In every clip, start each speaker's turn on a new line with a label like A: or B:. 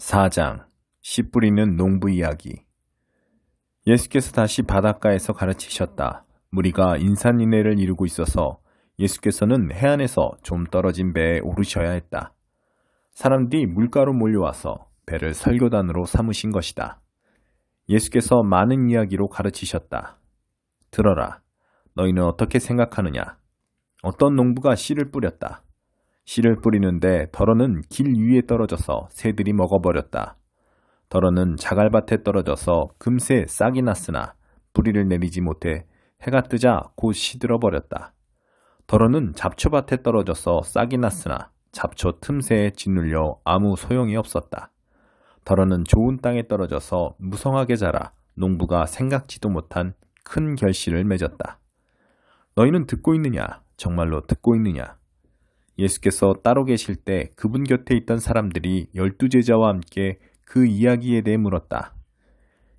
A: 4장 씨 뿌리는 농부 이야기. 예수께서 다시 바닷가에서 가르치셨다. 무리가 인산인해를 이루고 있어서 예수께서는 해안에서 좀 떨어진 배에 오르셔야 했다. 사람들이 물가로 몰려와서 배를 설교단으로 삼으신 것이다. 예수께서 많은 이야기로 가르치셨다. 들어라. 너희는 어떻게 생각하느냐? 어떤 농부가 씨를 뿌렸다. 씨를 뿌리는데 덜어는 길 위에 떨어져서 새들이 먹어버렸다. 덜어는 자갈밭에 떨어져서 금세 싹이 났으나 뿌리를 내리지 못해 해가 뜨자 곧 시들어버렸다. 덜어는 잡초밭에 떨어져서 싹이 났으나 잡초 틈새에 짓눌려 아무 소용이 없었다. 덜어는 좋은 땅에 떨어져서 무성하게 자라 농부가 생각지도 못한 큰 결실을 맺었다. 너희는 듣고 있느냐? 정말로 듣고 있느냐? 예수께서 따로 계실 때 그분 곁에 있던 사람들이 12제자와 함께 그 이야기에 대해 물었다.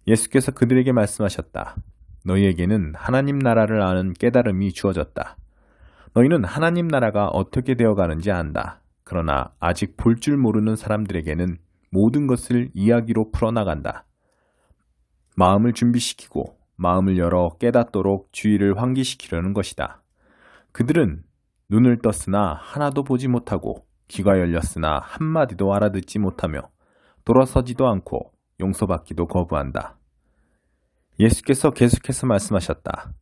A: 예수께서 그들에게 말씀하셨다. 너희에게는 하나님 나라를 아는 깨달음이 주어졌다. 너희는 하나님 나라가 어떻게 되어가는지 안다. 그러나 아직 볼 줄 모르는 사람들에게는 모든 것을 이야기로 풀어나간다. 마음을 준비시키고 마음을 열어 깨닫도록 주의를 환기시키려는 것이다. 그들은 눈을 떴으나 하나도 보지 못하고 귀가 열렸으나 한마디도 알아듣지 못하며 돌아서지도 않고 용서받기도 거부한다. 예수께서 계속해서 말씀하셨다.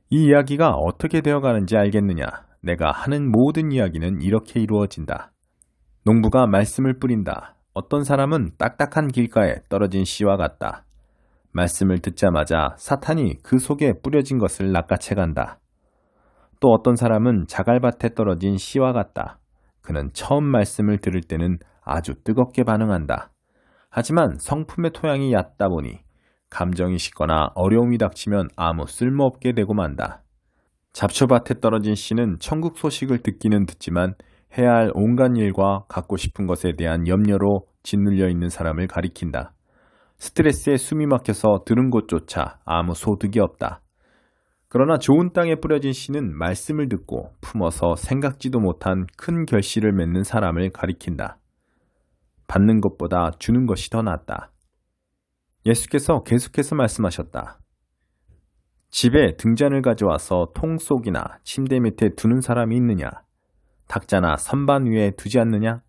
A: 이 이야기가 어떻게 되어가는지 알겠느냐? 내가 하는 모든 이야기는 이렇게 이루어진다. 농부가 말씀을 뿌린다. 어떤 사람은 딱딱한 길가에 떨어진 씨와 같다. 말씀을 듣자마자 사탄이 그 속에 뿌려진 것을 낚아채간다. 또 어떤 사람은 자갈밭에 떨어진 씨와 같다. 그는 처음 말씀을 들을 때는 아주 뜨겁게 반응한다. 하지만 성품의 토양이 얕다 보니 감정이 식거나 어려움이 닥치면 아무 쓸모없게 되고 만다. 잡초밭에 떨어진 씨는 천국 소식을 듣기는 듣지만 해야 할 온갖 일과 갖고 싶은 것에 대한 염려로 짓눌려 있는 사람을 가리킨다. 스트레스에 숨이 막혀서 들은 곳조차 아무 소득이 없다. 그러나 좋은 땅에 뿌려진 씨는 말씀을 듣고 품어서 생각지도 못한 큰 결실을 맺는 사람을 가리킨다. 받는 것보다 주는 것이 더 낫다. 예수께서 계속해서 말씀하셨다. 집에 등잔을 가져와서 통 속이나 침대 밑에 두는 사람이 있느냐? 탁자나 선반 위에 두지 않느냐?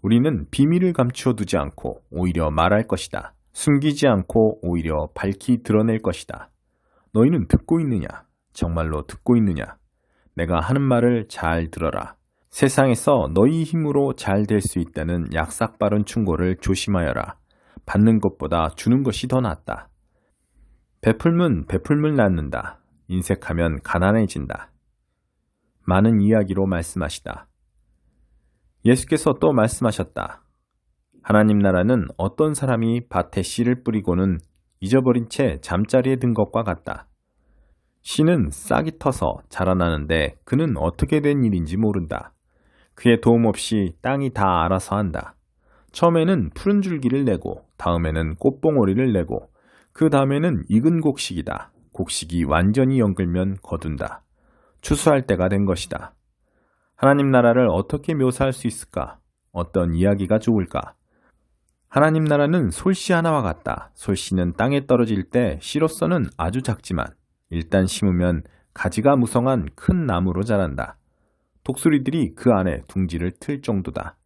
A: 우리는 비밀을 감추어 두지 않고 오히려 말할 것이다. 숨기지 않고 오히려 밝히 드러낼 것이다. 너희는 듣고 있느냐? 정말로 듣고 있느냐? 내가 하는 말을 잘 들어라. 세상에서 너희 힘으로 잘 될 수 있다는 약삭빠른 충고를 조심하여라. 받는 것보다 주는 것이 더 낫다. 베풀면 베풀물 낳는다. 인색하면 가난해진다. 많은 이야기로 말씀하시다. 예수께서 또 말씀하셨다. 하나님 나라는 어떤 사람이 밭에 씨를 뿌리고는 잊어버린 채 잠자리에 든 것과 같다. 씨는 싹이 터서 자라나는데 그는 어떻게 된 일인지 모른다. 그의 도움 없이 땅이 다 알아서 한다. 처음에는 푸른 줄기를 내고 다음에는 꽃봉오리를 내고 그 다음에는 익은 곡식이다. 곡식이 완전히 연글면 거둔다. 추수할 때가 된 것이다. 하나님 나라를 어떻게 묘사할 수 있을까? 어떤 이야기가 좋을까? 하나님 나라는 솔씨 하나와 같다. 솔씨는 땅에 떨어질 때 씨로서는 아주 작지만 일단 심으면 가지가 무성한 큰 나무로 자란다. 독수리들이 그 안에 둥지를 틀 정도다.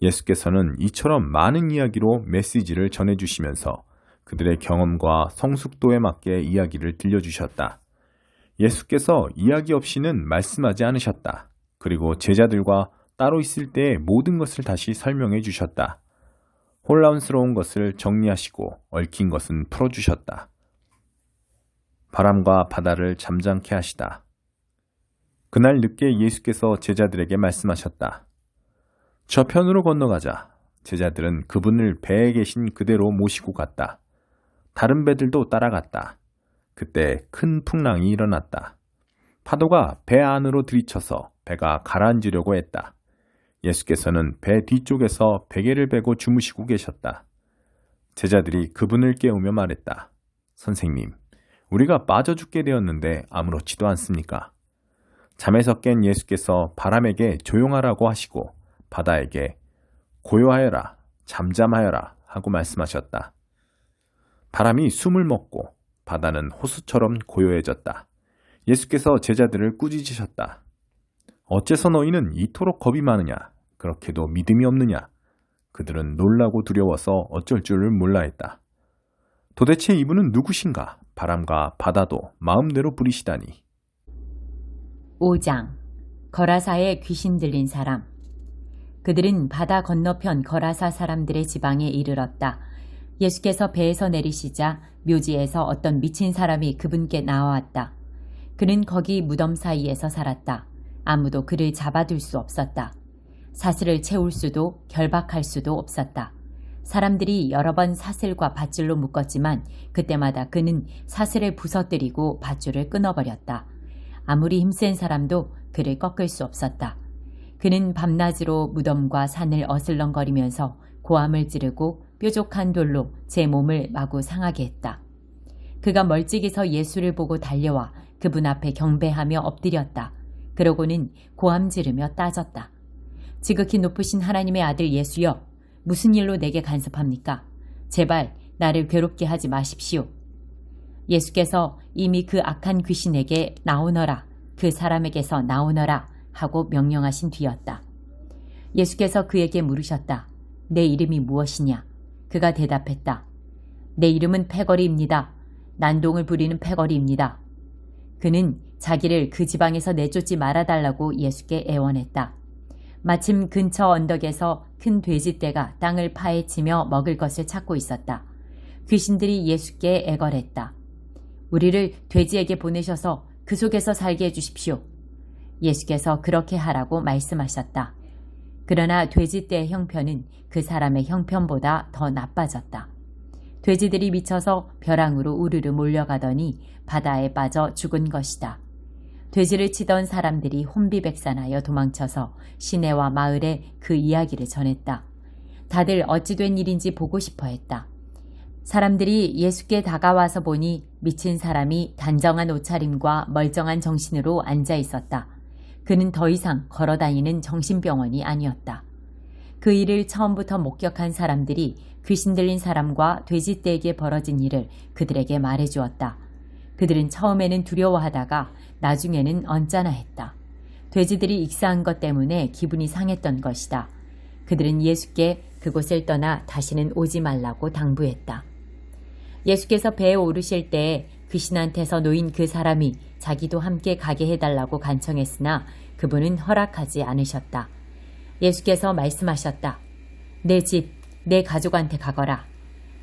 A: 예수께서는 이처럼 많은 이야기로 메시지를 전해주시면서 그들의 경험과 성숙도에 맞게 이야기를 들려주셨다. 예수께서 이야기 없이는 말씀하지 않으셨다. 그리고 제자들과 따로 있을 때의 모든 것을 다시 설명해 주셨다. 혼란스러운 것을 정리하시고 얽힌 것은 풀어주셨다. 바람과 바다를 잠잠케 하시다. 그날 늦게 예수께서 제자들에게 말씀하셨다. 저편으로 건너가자. 제자들은 그분을 배에 계신 그대로 모시고 갔다. 다른 배들도 따라갔다. 그때 큰 풍랑이 일어났다. 파도가 배 안으로 들이쳐서 배가 가라앉으려고 했다. 예수께서는 배 뒤쪽에서 베개를 베고 주무시고 계셨다. 제자들이 그분을 깨우며 말했다. 선생님, 우리가 빠져 죽게 되었는데 아무렇지도 않습니까? 잠에서 깬 예수께서 바람에게 조용하라고 하시고 바다에게 고요하여라, 잠잠하여라 하고 말씀하셨다. 바람이 숨을 먹고 바다는 호수처럼 고요해졌다. 예수께서 제자들을 꾸짖으셨다. 어째서 너희는 이토록 겁이 많으냐? 그렇게도 믿음이 없느냐? 그들은 놀라고 두려워서 어쩔 줄을 몰라 했다. 도대체 이분은 누구신가? 바람과 바다도 마음대로 부리시다니.
B: 5장 거라사에 귀신 들린 사람. 그들은 바다 건너편 거라사 사람들의 지방에 이르렀다. 예수께서 배에서 내리시자 묘지에서 어떤 미친 사람이 그분께 나와왔다. 그는 거기 무덤 사이에서 살았다. 아무도 그를 잡아둘 수 없었다. 사슬을 채울 수도 결박할 수도 없었다. 사람들이 여러 번 사슬과 밧줄로 묶었지만 그때마다 그는 사슬을 부서뜨리고 밧줄을 끊어버렸다. 아무리 힘센 사람도 그를 꺾을 수 없었다. 그는 밤낮으로 무덤과 산을 어슬렁거리면서 고함을 지르고 뾰족한 돌로 제 몸을 마구 상하게 했다. 그가 멀찍이서 예수를 보고 달려와 그분 앞에 경배하며 엎드렸다. 그러고는 고함 지르며 따졌다. 지극히 높으신 하나님의 아들 예수여, 무슨 일로 내게 간섭합니까? 제발 나를 괴롭게 하지 마십시오. 예수께서 이미 그 악한 귀신에게 나오너라, 그 사람에게서 나오너라 하고 명령하신 뒤였다. 예수께서 그에게 물으셨다. 내 이름이 무엇이냐? 그가 대답했다. 내 이름은 패거리입니다. 난동을 부리는 패거리입니다. 그는 자기를 그 지방에서 내쫓지 말아달라고 예수께 애원했다. 마침 근처 언덕에서 큰 돼지떼가 땅을 파헤치며 먹을 것을 찾고 있었다. 귀신들이 예수께 애걸했다. 우리를 돼지에게 보내셔서 그 속에서 살게 해주십시오. 예수께서 그렇게 하라고 말씀하셨다. 그러나 돼지떼의 형편은 그 사람의 형편보다 더 나빠졌다. 돼지들이 미쳐서 벼랑으로 우르르 몰려가더니 바다에 빠져 죽은 것이다. 돼지를 치던 사람들이 혼비백산하여 도망쳐서 시내와 마을에 그 이야기를 전했다. 다들 어찌 된 일인지 보고 싶어 했다. 사람들이 예수께 다가와서 보니 미친 사람이 단정한 옷차림과 멀쩡한 정신으로 앉아 있었다. 그는 더 이상 걸어다니는 정신병원이 아니었다. 그 일을 처음부터 목격한 사람들이 귀신 들린 사람과 돼지떼에게 벌어진 일을 그들에게 말해주었다. 그들은 처음에는 두려워하다가 나중에는 언짢아했다. 돼지들이 익사한 것 때문에 기분이 상했던 것이다. 그들은 예수께 그곳을 떠나 다시는 오지 말라고 당부했다. 예수께서 배에 오르실 때에 귀신한테서 놓인 그 사람이 자기도 함께 가게 해달라고 간청했으나 그분은 허락하지 않으셨다. 예수께서 말씀하셨다. 내 집, 내 가족한테 가거라.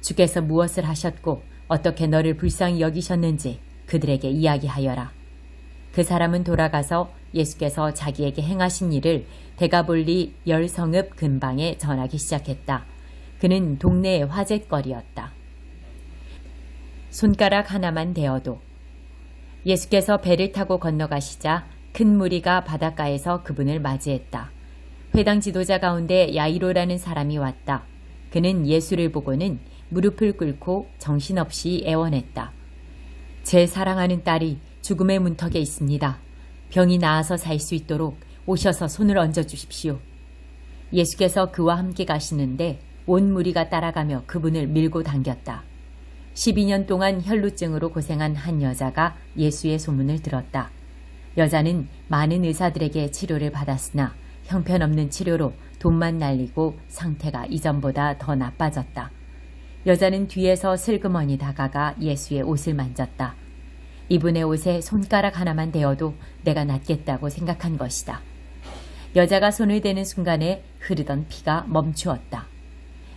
B: 주께서 무엇을 하셨고 어떻게 너를 불쌍히 여기셨는지 그들에게 이야기하여라. 그 사람은 돌아가서 예수께서 자기에게 행하신 일을 데가볼리 열성읍 근방에 전하기 시작했다. 그는 동네의 화제거리였다. 손가락 하나만 대어도. 예수께서 배를 타고 건너가시자 큰 무리가 바닷가에서 그분을 맞이했다. 회당 지도자 가운데 야이로라는 사람이 왔다. 그는 예수를 보고는 무릎을 꿇고 정신없이 애원했다. 제 사랑하는 딸이 죽음의 문턱에 있습니다. 병이 나아서 살 수 있도록 오셔서 손을 얹어주십시오. 예수께서 그와 함께 가시는데 온 무리가 따라가며 그분을 밀고 당겼다. 12년 동안 혈루증으로 고생한 한 여자가 예수의 소문을 들었다. 여자는 많은 의사들에게 치료를 받았으나 형편없는 치료로 돈만 날리고 상태가 이전보다 더 나빠졌다. 여자는 뒤에서 슬그머니 다가가 예수의 옷을 만졌다. 이분의 옷에 손가락 하나만 대어도 내가 낫겠다고 생각한 것이다. 여자가 손을 대는 순간에 흐르던 피가 멈추었다.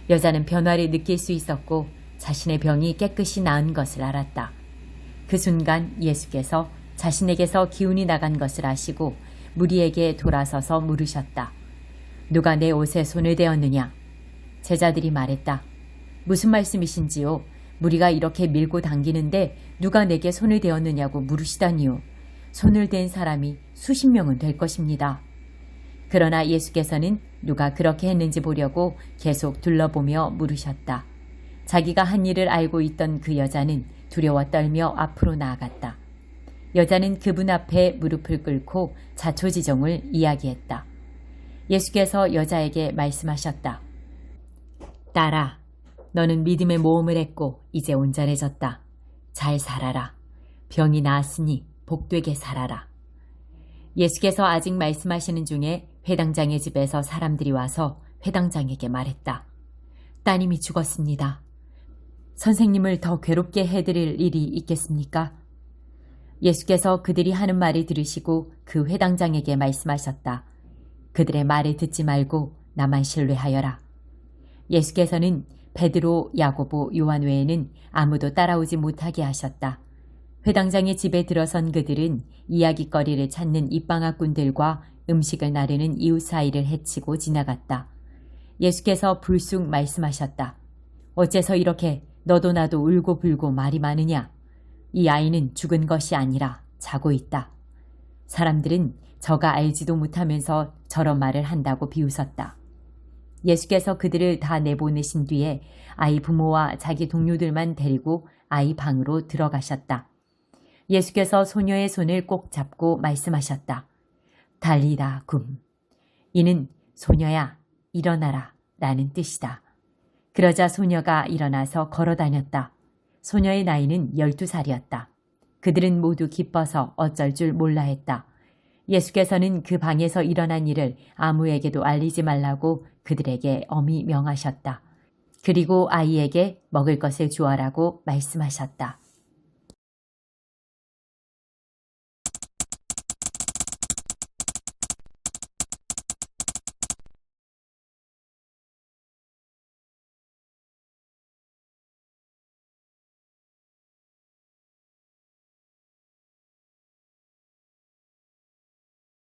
B: 여자는 변화를 느낄 수 있었고 자신의 병이 깨끗이 나은 것을 알았다. 그 순간 예수께서 자신에게서 기운이 나간 것을 아시고 무리에게 돌아서서 물으셨다. 누가 내 옷에 손을 대었느냐? 제자들이 말했다. 무슨 말씀이신지요? 무리가 이렇게 밀고 당기는데 누가 내게 손을 대었느냐고 물으시다니요. 손을 댄 사람이 수십 명은 될 것입니다. 그러나 예수께서는 누가 그렇게 했는지 보려고 계속 둘러보며 물으셨다. 자기가 한 일을 알고 있던 그 여자는 두려워 떨며 앞으로 나아갔다. 여자는 그분 앞에 무릎을 꿇고 자초지종을 이야기했다. 예수께서 여자에게 말씀하셨다. 딸아, 너는 믿음의 모험을 했고 이제 온전해졌다. 잘 살아라. 병이 나았으니 복되게 살아라. 예수께서 아직 말씀하시는 중에 회당장의 집에서 사람들이 와서 회당장에게 말했다. 따님이 죽었습니다. 선생님을 더 괴롭게 해드릴 일이 있겠습니까? 예수께서 그들이 하는 말을 들으시고 그 회당장에게 말씀하셨다. 그들의 말을 듣지 말고 나만 신뢰하여라. 예수께서는 베드로, 야고보, 요한 외에는 아무도 따라오지 못하게 하셨다. 회당장의 집에 들어선 그들은 이야깃거리를 찾는 입방아꾼들과 음식을 나르는 이웃 사이를 헤치고 지나갔다. 예수께서 불쑥 말씀하셨다. 어째서 이렇게 너도 나도 울고 불고 말이 많으냐? 이 아이는 죽은 것이 아니라 자고 있다. 사람들은 저가 알지도 못하면서 저런 말을 한다고 비웃었다. 예수께서 그들을 다 내보내신 뒤에 아이 부모와 자기 동료들만 데리고 아이 방으로 들어가셨다. 예수께서 소녀의 손을 꼭 잡고 말씀하셨다. 달리다 굼. 이는 소녀야 일어나라 라는 뜻이다. 그러자 소녀가 일어나서 걸어 다녔다. 소녀의 나이는 12살이었다. 그들은 모두 기뻐서 어쩔 줄 몰라 했다. 예수께서는 그 방에서 일어난 일을 아무에게도 알리지 말라고 그들에게 엄히 명하셨다. 그리고 아이에게 먹을 것을 주어라고 말씀하셨다.